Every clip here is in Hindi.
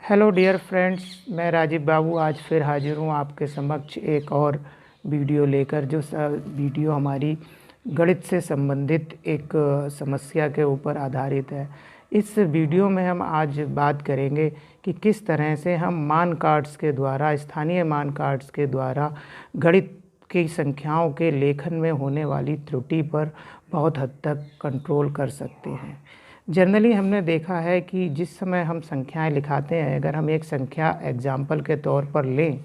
हेलो डियर फ्रेंड्स, मैं राजीव बाबू आज फिर हाजिर हूँ आपके समक्ष एक और वीडियो लेकर। जो वीडियो हमारी गणित से संबंधित एक समस्या के ऊपर आधारित है। इस वीडियो में हम आज बात करेंगे कि किस तरह से हम मान कार्ड्स के द्वारा, स्थानीय मान कार्ड्स के द्वारा गणित की संख्याओं के लेखन में होने वाली त्रुटि पर बहुत हद तक कंट्रोल कर सकते हैं। जनरली हमने देखा है कि जिस समय हम संख्याएं लिखाते हैं, अगर हम एक संख्या एग्जाम्पल के तौर पर लें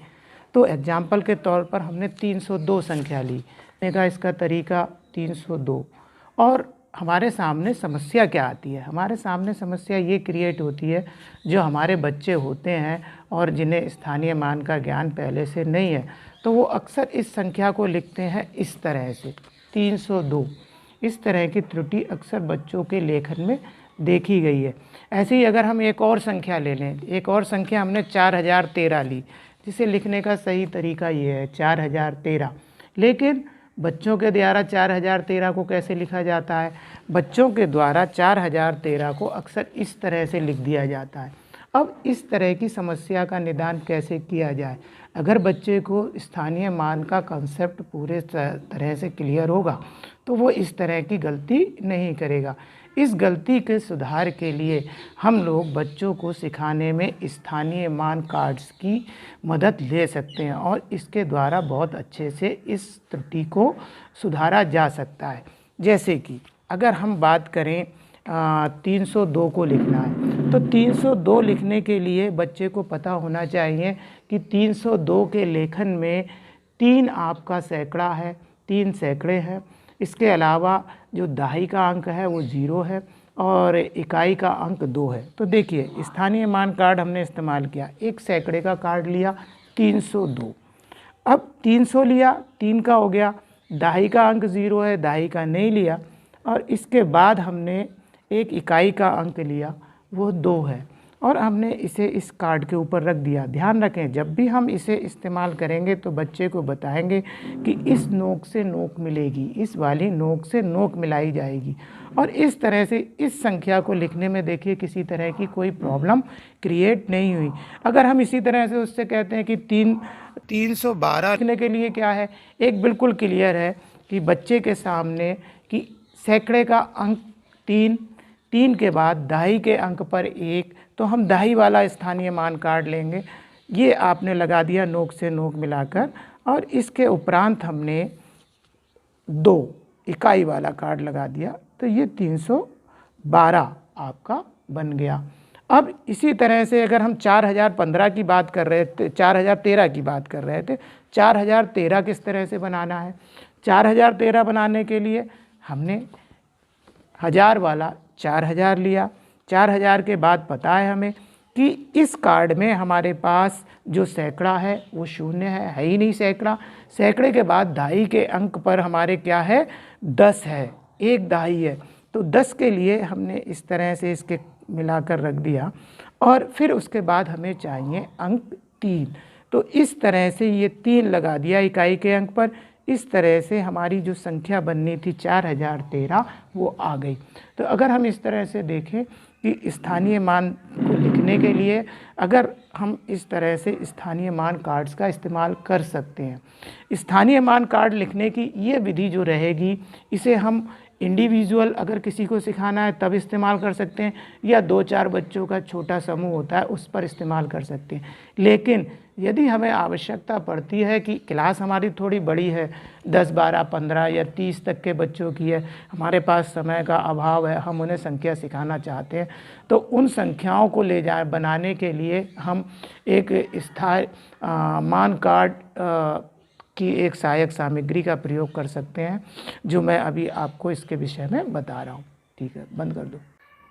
तो एग्जाम्पल के तौर पर हमने 302 संख्या ली। इसका तरीका 302, और हमारे सामने समस्या क्या आती है? हमारे सामने समस्या ये क्रिएट होती है, जो हमारे बच्चे होते हैं और जिन्हें स्थानीय मान का ज्ञान पहले से नहीं है, तो वो अक्सर इस संख्या को लिखते हैं इस तरह से 302। इस तरह की त्रुटि अक्सर बच्चों के लेखन में देखी गई है। ऐसे ही अगर हम एक और संख्या ले लें, एक और संख्या हमने 4013 ली, जिसे लिखने का सही तरीका ये है 4013। लेकिन बच्चों के द्वारा 4013 को कैसे लिखा जाता है? बच्चों के द्वारा 4013 को अक्सर इस तरह से लिख दिया जाता है। अब इस तरह की समस्या का निदान कैसे किया जाए? अगर बच्चे को स्थानीय मान का कंसेप्ट पूरे तरह से क्लियर होगा तो वो इस तरह की गलती नहीं करेगा। इस गलती के सुधार के लिए हम लोग बच्चों को सिखाने में स्थानीय मान कार्ड्स की मदद ले सकते हैं और इसके द्वारा बहुत अच्छे से इस त्रुटि को सुधारा जा सकता है। जैसे कि अगर हम बात करें 302 को लिखना है, तो 302 लिखने के लिए बच्चे को पता होना चाहिए कि 302 के लेखन में 3 आपका सैकड़ा है, 3 सैकड़े हैं। इसके अलावा जो दहाई का अंक है वो 0 है और इकाई का अंक 2 है। तो देखिए, स्थानीय मान कार्ड हमने इस्तेमाल किया, एक सैकड़े का कार्ड लिया 302। अब 300 लिया, 3 का हो गया, दहाई का अंक 0 है, दहाई का नहीं लिया, और इसके बाद हमने एक इकाई का अंक लिया, वो 2 है, और हमने इसे इस कार्ड के ऊपर रख दिया। ध्यान रखें, जब भी हम इसे इस्तेमाल करेंगे तो बच्चे को बताएंगे कि इस नोक से नोक मिलेगी, इस वाली नोक से नोक मिलाई जाएगी, और इस तरह से इस संख्या को लिखने में देखिए किसी तरह की कोई प्रॉब्लम क्रिएट नहीं हुई। अगर हम इसी तरह से उससे कहते हैं कि 312 लिखने के लिए क्या है, एक बिल्कुल क्लियर है कि बच्चे के सामने कि सैकड़े का अंक 3, 3 के बाद दहाई के अंक पर 1, तो हम दहाई वाला स्थानीय मान कार्ड लेंगे। ये आपने लगा दिया नोक से नोक मिलाकर, और इसके उपरांत हमने 2 इकाई वाला कार्ड लगा दिया, तो ये 312 आपका बन गया। अब इसी तरह से अगर हम 4015 की बात कर रहे थे, 4013 की बात कर रहे थे, 4013 किस तरह से बनाना है? 4013 बनाने के लिए हमने 1000 वाला 4000 लिया। 4000 के बाद पता है हमें कि इस कार्ड में हमारे पास जो सैकड़ा है वो 0 है ही नहीं सैकड़ा। सैकड़े के बाद दहाई के अंक पर हमारे क्या है? 10 है, एक दहाई है, तो 10 के लिए हमने इस तरह से इसके मिलाकर रख दिया, और फिर उसके बाद हमें चाहिए अंक 3, तो इस तरह से ये 3 लगा दिया इकाई के अंक पर। इस तरह से हमारी जो संख्या बननी थी 4013 वो आ गई। तो अगर हम इस तरह से देखें कि स्थानीय मान को लिखने के लिए अगर हम इस तरह से स्थानीय मान कार्ड्स का इस्तेमाल कर सकते हैं। स्थानीय मान कार्ड लिखने की ये विधि जो रहेगी, इसे हम इंडिविजुअल अगर किसी को सिखाना है तब इस्तेमाल कर सकते हैं, या 2-4 बच्चों का छोटा समूह होता है उस पर इस्तेमाल कर सकते हैं। लेकिन यदि हमें आवश्यकता पड़ती है कि क्लास हमारी थोड़ी बड़ी है, 10, 12, 15 या 30 तक के बच्चों की है, हमारे पास समय का अभाव है, हम उन्हें संख्या सिखाना चाहते हैं, तो उन संख्याओं को ले जाए बनाने के लिए हम एक स्थायी मान कार्ड की एक सहायक सामग्री का प्रयोग कर सकते हैं, जो मैं अभी आपको इसके विषय में बता रहा हूँ। ठीक है, बंद कर दो।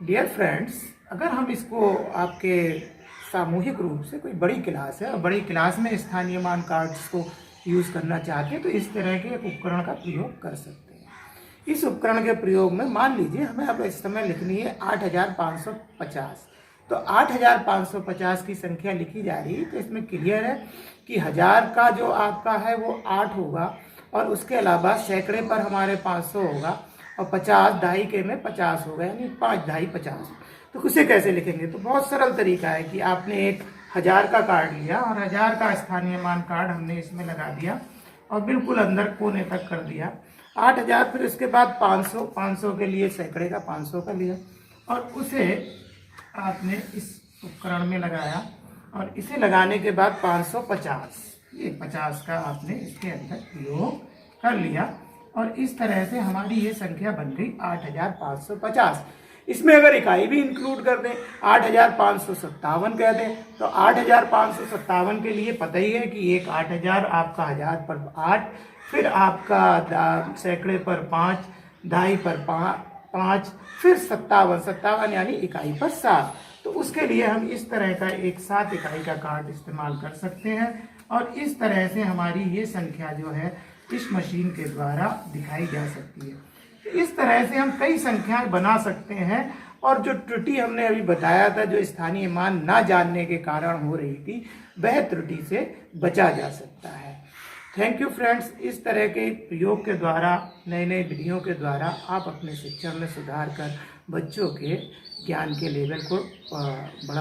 डियर फ्रेंड्स, अगर हम इसको आपके सामूहिक रूप से, कोई बड़ी क्लास है और बड़ी क्लास में स्थानीय मान कार्ड्स को यूज़ करना चाहते हैं, तो इस तरह के एक उपकरण का प्रयोग कर सकते हैं। इस उपकरण के प्रयोग में मान लीजिए हमें अब इस समय लिखनी है 8550, तो 8550 की संख्या लिखी जा रही है, तो इसमें क्लियर है कि 1000 का जो आपका है वो 8 होगा, और उसके अलावा सैकड़े पर हमारे 500 होगा, और 50 दहाई के में 50 होगा, यानी 5 दहाई 50। तो उसे कैसे लिखेंगे? तो बहुत सरल तरीका है कि आपने एक 1000 का कार्ड लिया और 1000 का स्थानीय मान कार्ड हमने इसमें लगा दिया और बिल्कुल अंदर कोने तक कर दिया। 8000, फिर उसके बाद 500 के लिए सैकड़े का 500 का लिया और उसे आपने इस उपकरण में लगाया और इसे लगाने के बाद 550, ये 50 का आपने इसके अंदर योग कर लिया और इस तरह से हमारी ये संख्या बन गई 8550। इसमें अगर इकाई भी इंक्लूड कर दें, 8557 कह दें, तो 8557 के लिए पता ही है कि एक 8000 आपका 1000 पर 8, फिर आपका सैकड़े पर 5, ढाई पर 5, फिर 57 यानी इकाई पर 7। तो उसके लिए हम इस तरह का एक 7 इकाई का कार्ड इस्तेमाल कर सकते हैं और इस तरह से हमारी ये संख्या जो है इस मशीन के द्वारा दिखाई जा सकती है। तो इस तरह से हम कई संख्याएं बना सकते हैं और जो त्रुटि हमने अभी बताया था, जो स्थानीय मान ना जानने के कारण हो रही थी, वह त्रुटि से बचा जा सकता है। Thank you friends. इस तरह के प्रयोग के द्वारा, नए नए विधियों के द्वारा आप अपने शिक्षा में सुधार कर बच्चों के ज्ञान के लेवल को बढ़ा